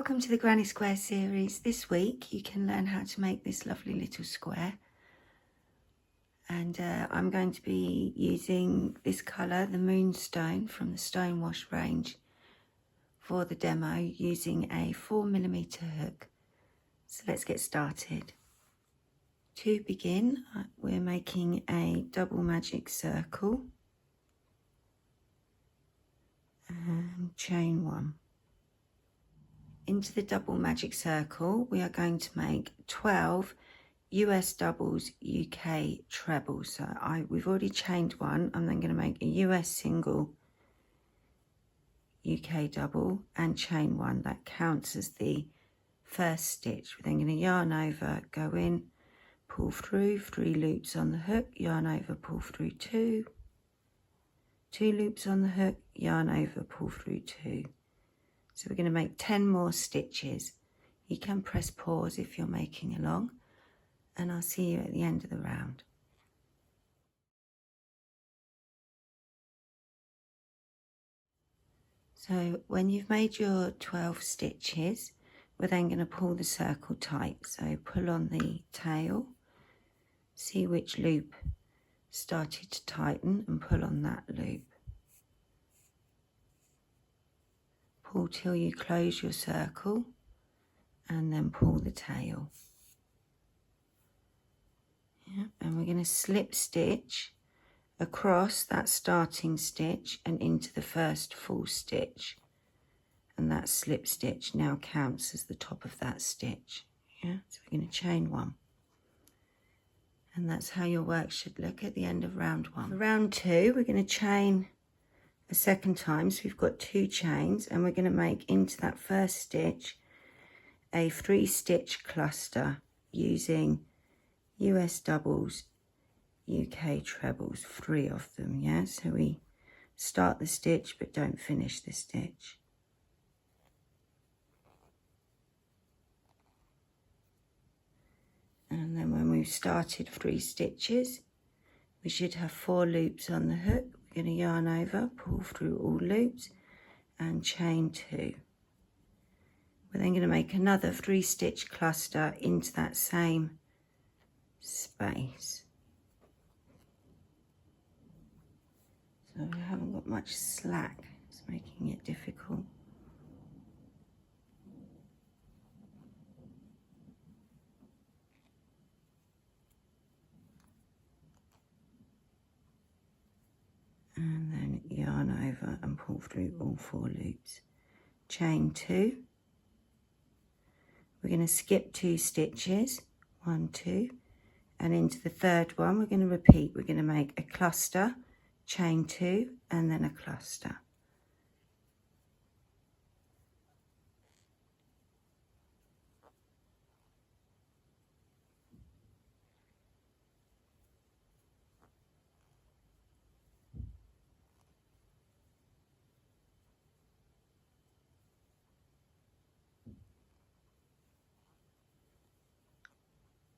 Welcome to the Granny Square series. This week you can learn how to make this lovely little square, and I'm going to be using this colour, the Moonstone from the Stonewash range, for the demo using a 4mm hook. So let's get started. To begin, we're making a double magic circle and chain one. Into the double magic circle, we are going to make 12 US doubles, UK trebles. So we've already chained one. I'm then going to make a US single, UK double, and chain one. That counts as the first stitch. We're then going to yarn over, go in, pull through, 3 loops on the hook, yarn over, pull through 2, 2 loops on the hook, yarn over, pull through 2. So we're going to make 10 more stitches. You can press pause if you're making along, and I'll see you at the end of the round. So when you've made your 12 stitches, we're then going to pull the circle tight. So pull on the tail, see which loop started to tighten, and pull on that loop. Pull till you close your circle, and then pull the tail. Yeah, and we're going to slip stitch across that starting stitch and into the first full stitch, and that slip stitch now counts as the top of that stitch. Yeah, so we're going to chain one, and that's how your work should look at the end of round one. For round two, we're going to chain a second time, so we've got 2 chains, and we're going to make into that first stitch a 3-stitch cluster using US doubles, UK trebles, 3 of them. Yeah, so we start the stitch but don't finish the stitch. And then when we've started 3 stitches, we should have 4 loops on the hook. We're going to yarn over, pull through all loops, and chain 2. We're then going to make another 3-stitch cluster into that same space. So we haven't got much slack, it's making it difficult. And then yarn over and pull through all 4 loops. Chain 2. We're going to skip 2 stitches, 1, 2, and into the third one we're going to repeat. We're going to make a cluster, chain 2, and then a cluster.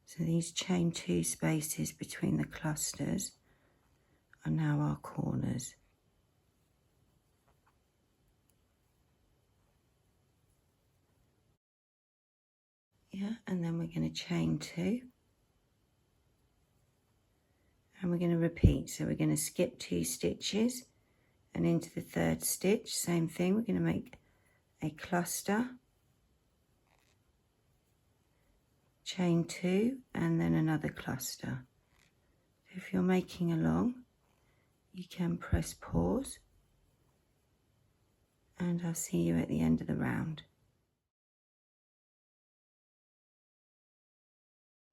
So these chain 2 spaces between the clusters are now our corners. Yeah, and then we're going to chain 2. And we're going to repeat. So we're going to skip 2 stitches and into the third stitch, same thing. We're going to make a cluster, chain 2, and then another cluster. If you're making along, you can press pause, and I'll see you at the end of the round.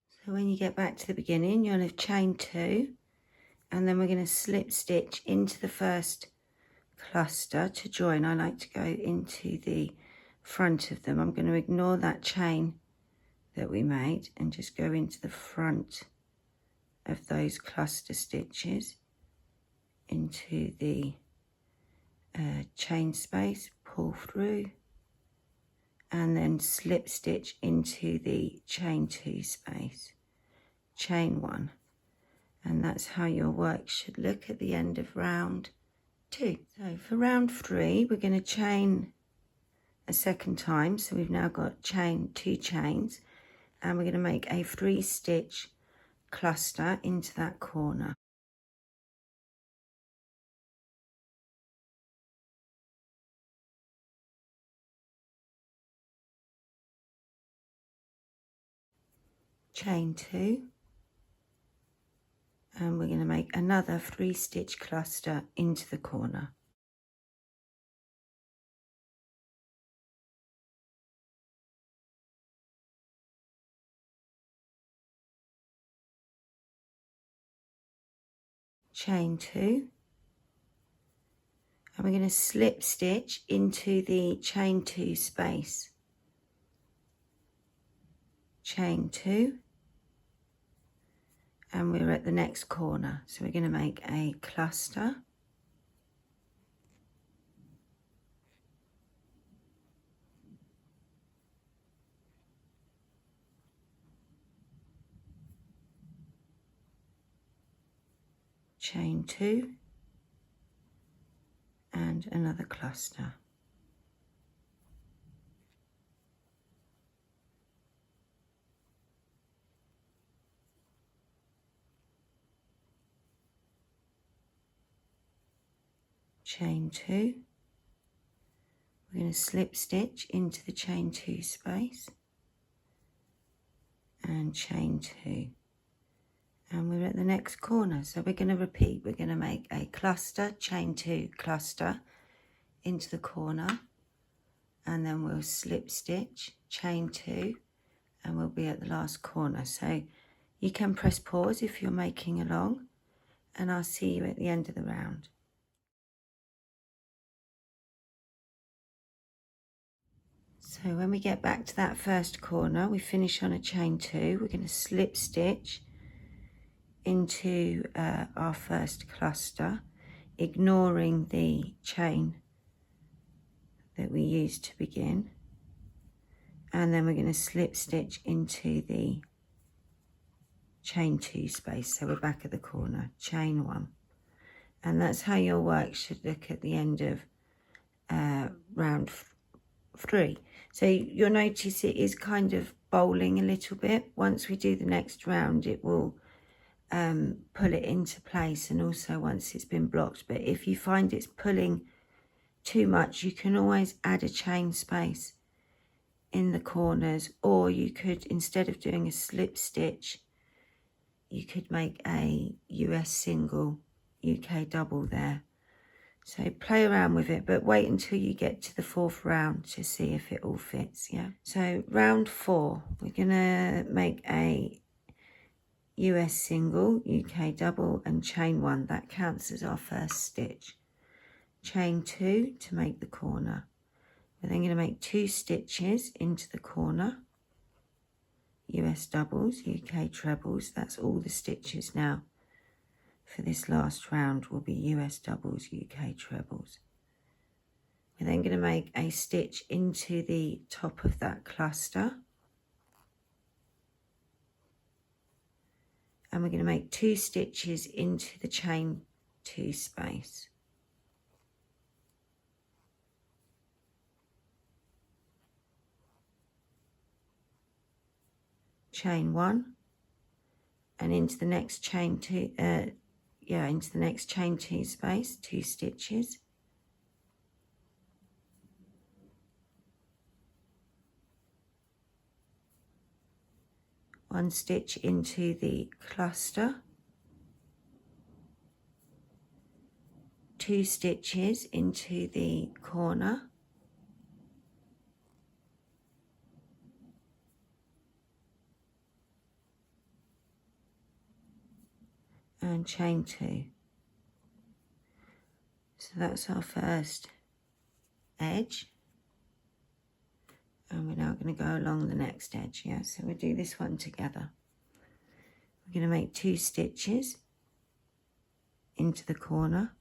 So when you get back to the beginning, you'll have chain 2, and then we're going to slip stitch into the first cluster to join. I like to go into the front of them. I'm going to ignore that chain that we made and just go into the front of those cluster stitches into the chain space, pull through, and then slip stitch into the chain 2 space, chain 1, and that's how your work should look at the end of round 2. So for round 3, we're going to chain a second time, so we've now got two chains, and we're going to make a 3-stitch cluster into that corner. Chain 2, and we're going to make another 3-stitch cluster into the corner. Chain 2, and we're going to slip stitch into the chain 2 space. Chain 2, and we're at the next corner, so we're going to make a cluster, chain 2, and another cluster. Chain 2, we're going to slip stitch into the chain 2 space, and chain 2, and we're at the next corner, so we're going to repeat. We're going to make a cluster, chain 2, cluster into the corner, and then we'll slip stitch, chain 2, and we'll be at the last corner. So you can press pause if you're making along, and I'll see you at the end of the round. So when we get back to that first corner, we finish on a chain 2. We're going to slip stitch into our first cluster, ignoring the chain that we used to begin, and then we're going to slip stitch into the chain 2 space. So we're back at the corner, chain 1, and that's how your work should look at the end of round 3. So you'll notice it is kind of bowling a little bit. Once we do the next round, it will pull it into place, and also once it's been blocked. But if you find it's pulling too much, you can always add a chain space in the corners, or you could, instead of doing a slip stitch, you could make a US single, UK double there. So play around with it, but wait until you get to the 4th round to see if it all fits, yeah? So round 4, we're gonna make a US single, UK double, and chain 1. That counts as our first stitch. Chain 2 to make the corner. We're then gonna make 2 stitches into the corner. US doubles, UK trebles, that's all the stitches now. For this last round will be US doubles, UK trebles. We're then going to make a stitch into the top of that cluster, and we're going to make 2 stitches into the chain 2 space. Chain 1, and into the next chain 2, into the next chain 2 space, 2 stitches. One stitch into the cluster, 2 stitches into the corner, and chain 2. So that's our first edge, and we're now going to go along the next edge, yeah? So we'll do this one together. We're going to make 2 stitches into the corner,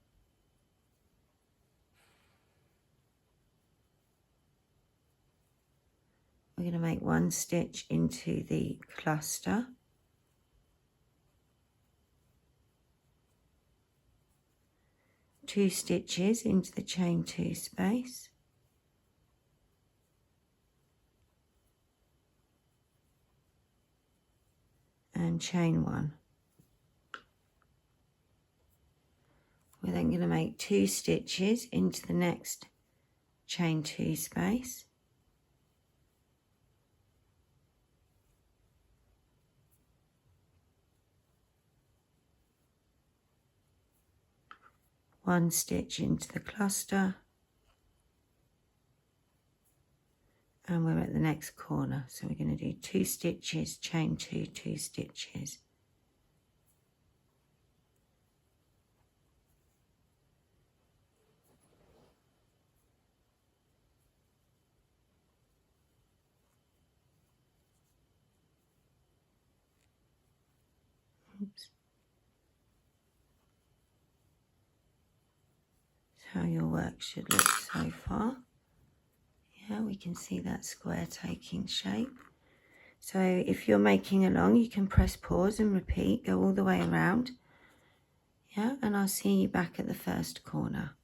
we're going to make 1 stitch into the cluster, 2 stitches into the chain 2 space, and chain 1. We're then going to make 2 stitches into the next chain 2 space. One stitch into the cluster, and we're at the next corner, so we're going to do 2 stitches, chain 2, 2 stitches. Oops. That's how your work should look so far. Yeah, we can see that square taking shape. So if you're making along, you can press pause and repeat, go all the way around. Yeah, and I'll see you back at the first corner.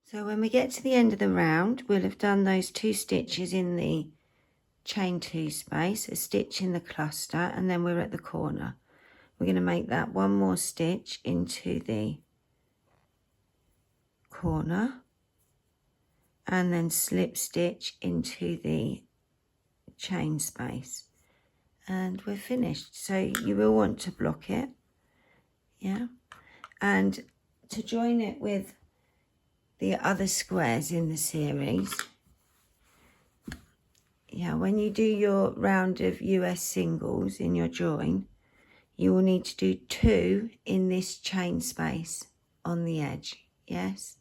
So when we get to the end of the round, we'll have done those 2 stitches in the chain 2 space, a stitch in the cluster, and then we're at the corner. We're going to make that 1 more stitch into the corner, and then slip stitch into the chain space, and we're finished. So you will want to block it, yeah, and to join it with the other squares in the series, yeah, when you do your round of US singles in your join, you will need to do 2 in this chain space on the edge, yes,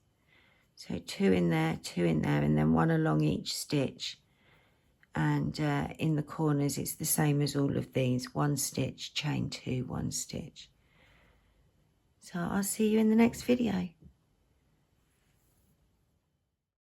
so 2 in there, 2 in there, and then 1 along each stitch. And in the corners it's the same as all of these, 1 stitch, chain 2, 1 stitch. So I'll see you in the next video.